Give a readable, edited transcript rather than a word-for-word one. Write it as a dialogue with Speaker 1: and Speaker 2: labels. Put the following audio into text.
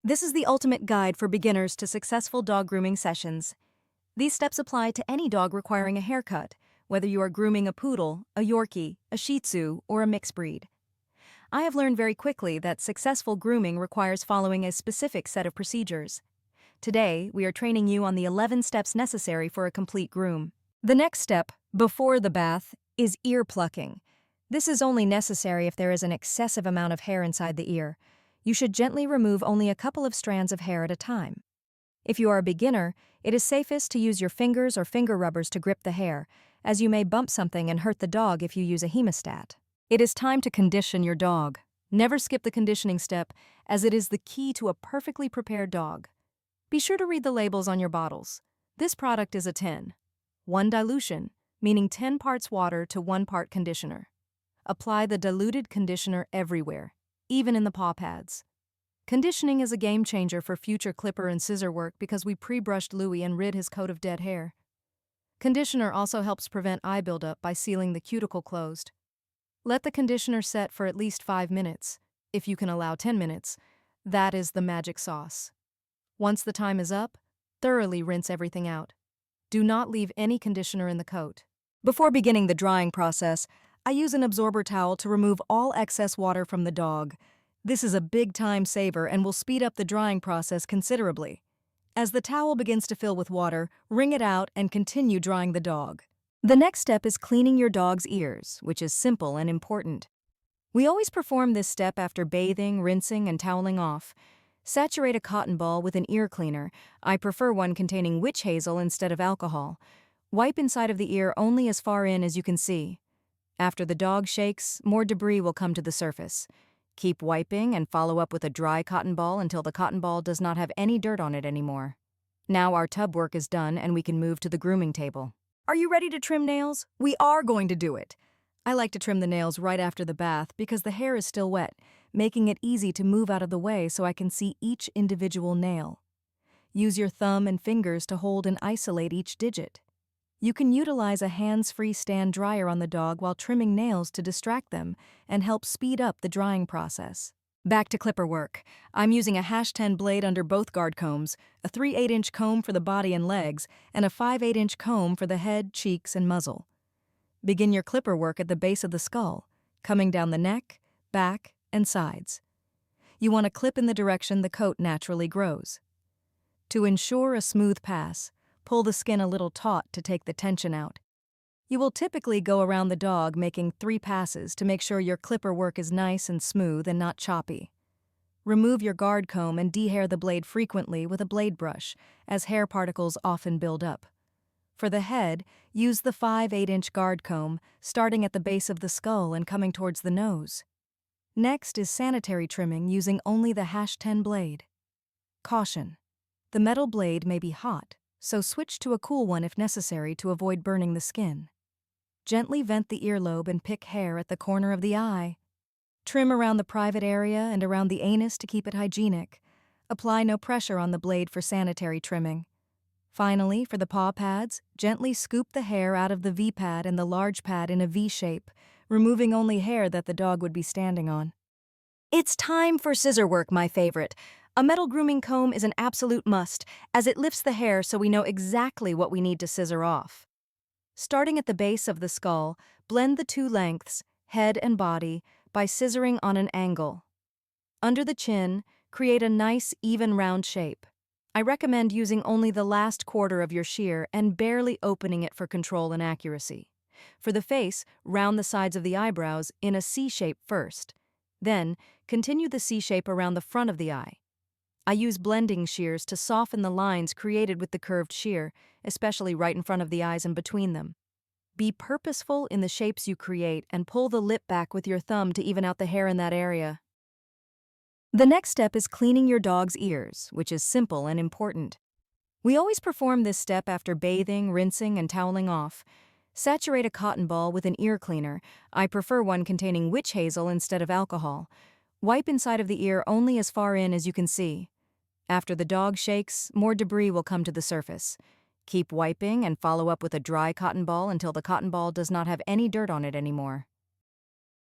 Speaker 1: This is the ultimate guide for beginners to successful dog grooming sessions. These steps apply to any dog requiring a haircut, whether you are grooming a poodle, a Yorkie, a Shih Tzu, or a mixed breed. I have learned very quickly that successful grooming requires following a specific set of procedures. Today, we are training you on the 11 steps necessary for a complete groom. The next step, before the bath, is ear plucking. This is only necessary if there is an excessive amount of hair inside the ear. You should gently remove only a couple of strands of hair at a time. If you are a beginner, it is safest to use your fingers or finger rubbers to grip the hair, as you may bump something and hurt the dog if you use a hemostat. It is time to condition your dog. Never skip the conditioning step, as it is the key to a perfectly prepared dog. Be sure to read the labels on your bottles. This product is a 10:1 dilution, meaning 10 parts water to 1 part conditioner. Apply the diluted conditioner everywhere, even in the paw pads. Conditioning is a game changer for future clipper and scissor work because we pre-brushed Louie and rid his coat of dead hair. Conditioner also helps prevent eye buildup by sealing the cuticle closed. Let the conditioner set for at least 5 minutes. If you can allow 10 minutes, that is the magic sauce. Once the time is up, thoroughly rinse everything out. Do not leave any conditioner in the coat. Before beginning the drying process, I use an absorber towel to remove all excess water from the dog. This is a big time saver and will speed up the drying process considerably. As the towel begins to fill with water, wring it out and continue drying the dog. The next step is cleaning your dog's ears, which is simple and important. We always perform this step after bathing, rinsing, and toweling off. Saturate a cotton ball with an ear cleaner. I prefer one containing witch hazel instead of alcohol. Wipe inside of the ear only as far in as you can see. After the dog shakes, more debris will come to the surface. Keep wiping and follow up with a dry cotton ball until the cotton ball does not have any dirt on it anymore. Now our tub work is done and we can move to the grooming table. Are you ready to trim nails? We are going to do it. I like to trim the nails right after the bath because the hair is still wet, making it easy to move out of the way so I can see each individual nail. Use your thumb and fingers to hold and isolate each digit. You can utilize a hands-free stand dryer on the dog while trimming nails to distract them and help speed up the drying process. Back to clipper work. I'm using a #10 blade under both guard combs, a 3/8-inch comb for the body and legs, and a 5/8-inch comb for the head, cheeks, and muzzle. Begin your clipper work at the base of the skull, coming down the neck, back, and sides. You want to clip in the direction the coat naturally grows. To ensure a smooth pass, pull the skin a little taut to take the tension out. You will typically go around the dog making 3 passes to make sure your clipper work is nice and smooth and not choppy. Remove your guard comb and dehair the blade frequently with a blade brush, as hair particles often build up. For the head, use the 5/8-inch guard comb, starting at the base of the skull and coming towards the nose. Next is sanitary trimming using only the #10 blade. Caution: the metal blade may be hot, so switch to a cool one if necessary to avoid burning the skin. Gently vent the earlobe and pick hair at the corner of the eye. Trim around the private area and around the anus to keep it hygienic. Apply no pressure on the blade for sanitary trimming. Finally, for the paw pads, gently scoop the hair out of the V-pad and the large pad in a V shape, removing only hair that the dog would be standing on. It's time for scissor work, my favorite. A metal grooming comb is an absolute must, as it lifts the hair so we know exactly what we need to scissor off. Starting at the base of the skull, blend the 2 lengths, head and body, by scissoring on an angle. Under the chin, create a nice, even round shape. I recommend using only the last quarter of your shear and barely opening it for control and accuracy. For the face, round the sides of the eyebrows in a C shape first. Then, continue the C shape around the front of the eye. I use blending shears to soften the lines created with the curved shear, especially right in front of the eyes and between them. Be purposeful in the shapes you create and pull the lip back with your thumb to even out the hair in that area. The next step is cleaning your dog's ears, which is simple and important. We always perform this step after bathing, rinsing, and toweling off. Saturate a cotton ball with an ear cleaner. I prefer one containing witch hazel instead of alcohol. Wipe inside of the ear only as far in as you can see. After the dog shakes, more debris will come to the surface. Keep wiping and follow up with a dry cotton ball until the cotton ball does not have any dirt on it anymore.